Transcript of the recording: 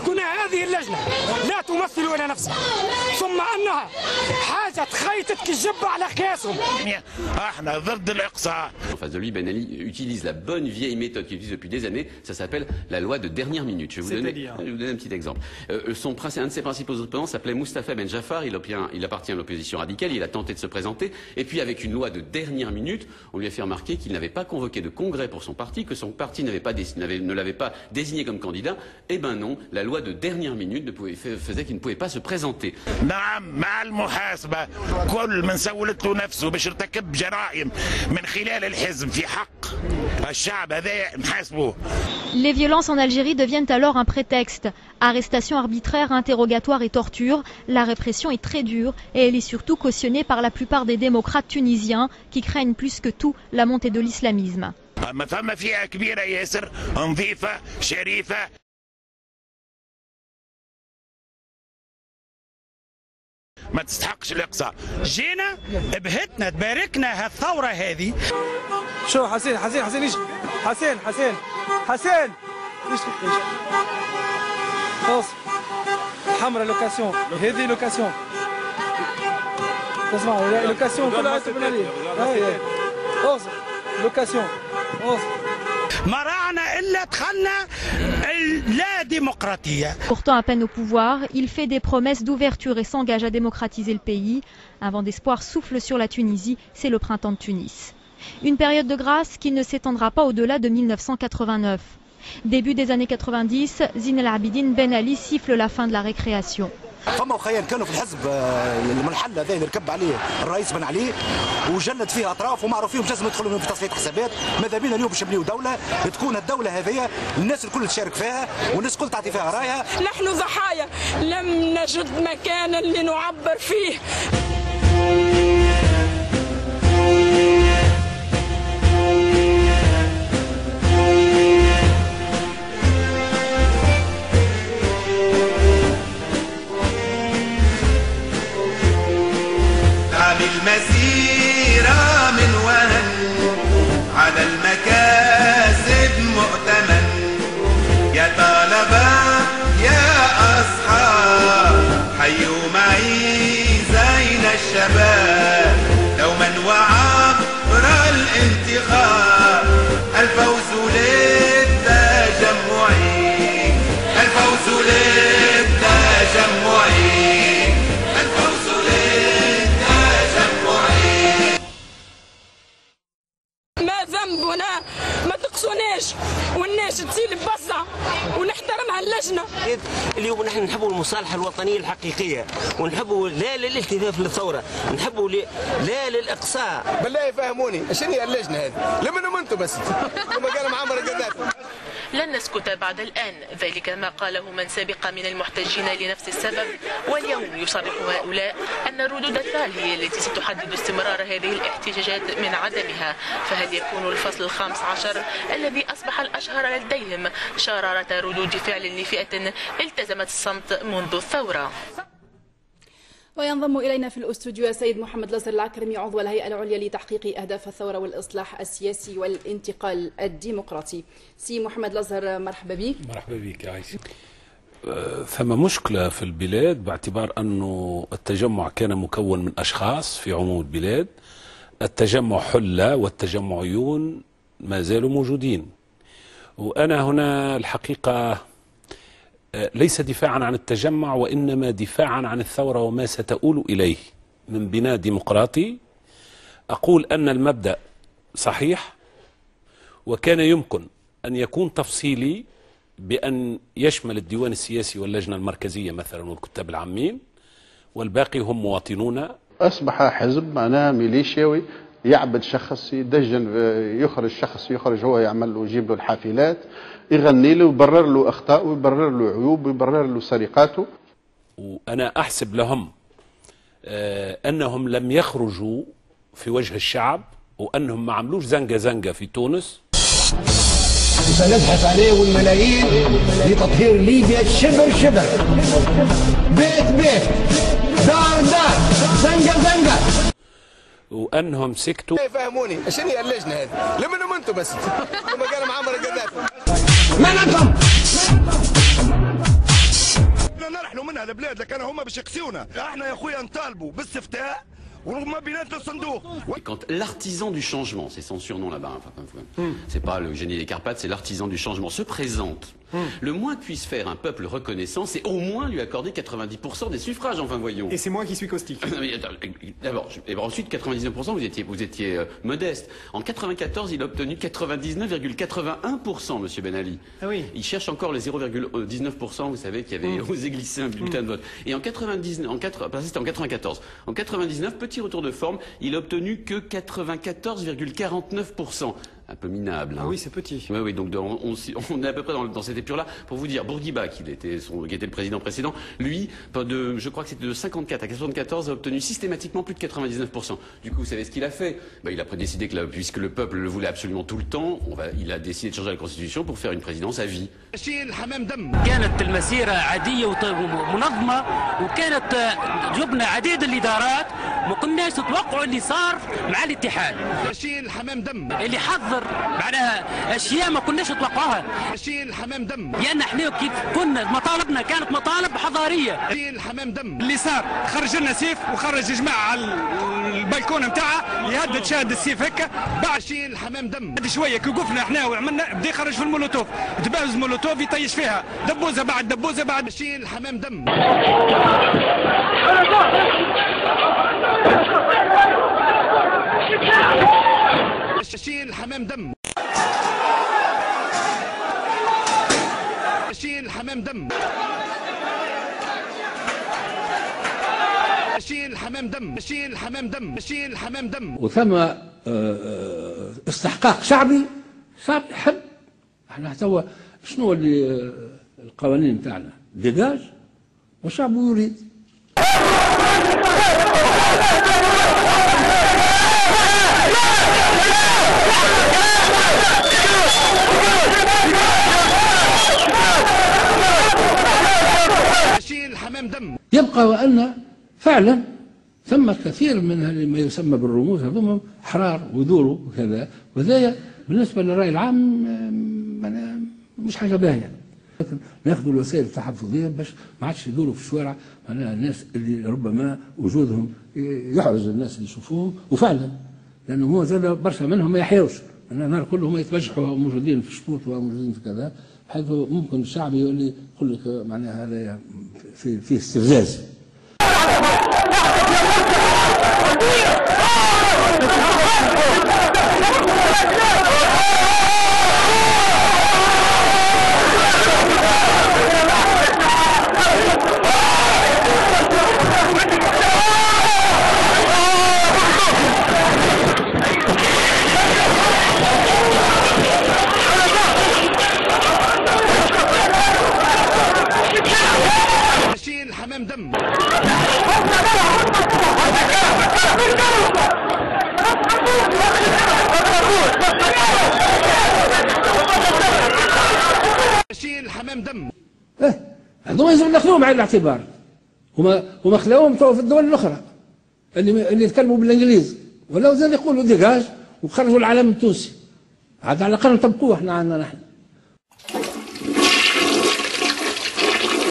كنا هذه اللجنة لا تمثل إلا نفسها، ثم أنها حاجة خيطت الجبة على قياسهم. احنا ضد الإقصاء. En face de lui, Ben Ali utilise la bonne vieille méthode qu'il utilise depuis des années. Ça s'appelle la loi de dernière minute. Je vais vous donner un petit exemple. Un de ses principaux opposants s'appelait Moustapha Ben Jaffar. Il appartient à l'opposition radicale. Il a tenté de se présenter. Et puis, avec une loi de dernière minute, on lui a fait remarquer qu'il n'avait pas convoqué de congrès pour son parti, que son parti ne l'avait pas désigné comme candidat. Eh ben non, la loi de dernière minute faisait qu'il ne pouvait pas se présenter. نعم مع المحاسبة كل من سولت له نفسه باش ارتكب جرائم من خلال الحزب في حق الشعب هذا نحاسبوه. Les violences en Algérie deviennent alors un prétexte. Arrestations arbitraires, interrogatoires et tortures. La répression est très dure et elle est surtout cautionnée par la plupart des démocrates tunisiens qui craignent plus que tout la montée de l'islamisme. أما فما فئة كبيرة ياسر نظيفة شريفة ما تستحقش الإقصاء. جينا بهتنا تباركنا هالثورة هذه. شو حسين ايش؟ حسين ايش خلاص حمرا لوكاسيون هذه لوكاسيون تسمع لوكاسيون كلها تبنى لي لوكاسيون ما راعنا الا دخلنا لا démocratie. Pourtant à peine au pouvoir, il fait des promesses d'ouverture et s'engage à démocratiser le pays. Un vent d'espoir souffle sur la Tunisie, c'est le printemps de Tunis. Une période de grâce qui ne s'étendra pas au-delà de 1989. Début des années 90, Zine El Abidine Ben Ali siffle la fin de la récréation. فما وخيان كانوا في الحزب المنحل هذا اللي ركب عليه الرئيس بن علي وجلد فيه اطراف ومعروفين لازم يدخلوا في تصفيه حسابات. ماذا بينا اليوم باش نبنيو دوله تكون الدوله هذه الناس الكل تشارك فيها والناس الكل تعطي فيها رايها. نحن ضحايا لم نجد مكانا لنعبر فيه. المسيرة من وهن على المكاسب مؤتمن يا طلبة يا أصحاب حيوا معي زين الشباب دوما وعبر الانتخاب الفوز للتجمعي الفوز للتجمعي ما تقصوناش والناس تسيل ببصة ونحترمها اللجنة. اليوم نحن نحبوا المصالحة الوطنية الحقيقية ونحبوا لا للالتفاف للثورة، نحبوا لا للإقصاء. بالله يفهموني شنو هي اللجنة هذه؟ لمنهم انتم بس كما قال معمر القذافي. لن نسكت بعد الآن، ذلك ما قاله من سبق من المحتجين لنفس السبب، واليوم يصرح هؤلاء أن ردود الفعل هي التي ستحدد استمرار هذه الاحتجاجات من عدمها. فهل يكون الفصل ال15 الذي أصبح الأشهر لديهم شرارة ردود فعل لفئة التزمت الصمت منذ الثورة؟ وينضم إلينا في الأستوديو السيد محمد لزر العكرمي عضو الهيئة العليا لتحقيق أهداف الثورة والإصلاح السياسي والانتقال الديمقراطي. سي محمد لزر مرحبا بك. مرحبا بك يا عايشة. ثم مشكلة في البلاد باعتبار أنه التجمع كان مكون من أشخاص في عموم البلاد. التجمع حلة والتجمعيون ما زالوا موجودين. وأنا هنا الحقيقة ليس دفاعا عن التجمع وإنما دفاعا عن الثورة وما ستؤول إليه من بناء ديمقراطي. أقول أن المبدأ صحيح وكان يمكن أن يكون تفصيلي بأن يشمل الديوان السياسي واللجنة المركزية مثلا والكتاب العامين والباقي هم مواطنون. أصبح حزب معناه ميليشياوي يعبد شخص يدجن يخرج شخص يخرج هو يعمل له يجيب له الحافلات يغني له ويبرر له أخطاء ويبرر له عيوب ويبرر له سرقاته. وأنا أحسب لهم أنهم لم يخرجوا في وجه الشعب وأنهم ما عملوش زنقة في تونس. سنبحث عليه والملايين لتطهير ليبيا شبر شبر بيت بيت دار دار زنقة وأنهم سكتوا. يفهموني شنو هي اللجنة هذه؟ لمنهم انتم بس كما قال معمر القذافي. من انتم؟ منها البلاد، لكن هما باش يقسيونا. احنا يا خويا نطالبوا باستفتاء وما بيناتنا صندوق. Quand l'artisan du changement, c'est son surnom là-bas, c'est pas le génie des Carpates, c'est l'artisan du changement, se présente. Le moins que puisse faire un peuple reconnaissant, c'est au moins lui accorder 90% des suffrages, enfin voyons. Et c'est moi qui suis caustique. D'abord, ensuite 99%, vous étiez modeste. En 94, il a obtenu 99,81%, monsieur Ben Ali. Ah oui. Il cherche encore les 0,19%, vous savez, qui avait osé glisser un bulletin de vote. Et en 99, c'était en 94. En 99, petit retour de forme, il a obtenu que 94,49%. Un peu minable. Hein. Ah oui, c'est petit. Oui, oui, donc on est à peu près dans cette épure-là. Pour vous dire, Bourguiba, qui était le président précédent, lui, je crois que c'était de 54 à 74, a obtenu systématiquement plus de 99%. Du coup, vous savez ce qu'il a fait? Il a décidé que puisque le peuple le voulait absolument tout le temps, il a décidé de changer la Constitution pour faire une présidence à vie. كانت المسيرة عادية ومنظمة وكانت جبنا عديد الإدارات ما كناش نتوقعوا اللي صار مع الاتحاد. اللي حضر معناها أشياء ما كناش نتوقعوها. لأن احنا كيف كنا مطالبنا كانت مطالب حضارية. اللي صار خرج لنا سيف وخرج جماعة على البلكون نتاعها يهدد شاهد السيف هكا بعد بعد شوية كي وقفنا احنا وعملنا بدا يخرج في المولوتوف تبعز مولوتوف يطيش فيها دبوزة بعد دبوزة بعد الحمام دم. شيل الحمام دم. شيل الحمام دم. شيل الحمام دم. شيل الحمام دم. شيل الحمام دم. وثم استحقاق شعبي يحب. احنا توا شنو اللي القوانين نتاعنا؟ ديجاج والشعب يريد. يبقى وأن فعلا ثم كثير من ما يسمى بالرموز هذوما أحرار ويدوروا وكذا، وذا بالنسبة للرأي العام مش حاجة باهية. لكن ناخذوا الوسائل التحفظية باش ما عادش يدوروا في الشوارع معناها الناس اللي ربما وجودهم يحرز الناس اللي يشوفوهم، وفعلا لأنه هو زاد برشا منهم ما يحيوش، النهار كلهم يتبجحوا موجودين في الشطوط وموجودين في كذا، حيث ممكن الشعب يقول لك معناها هذا في استفزاز. هذوما لازم ناخذوهم على الاعتبار، وما خلاوهم تو في الدول الاخرى اللي يتكلموا بالانجليزي ولا زاد يقولوا ديجاج وخرجوا العلم التونسي، عاد على الاقل نطبقوه احنا عندنا نحن.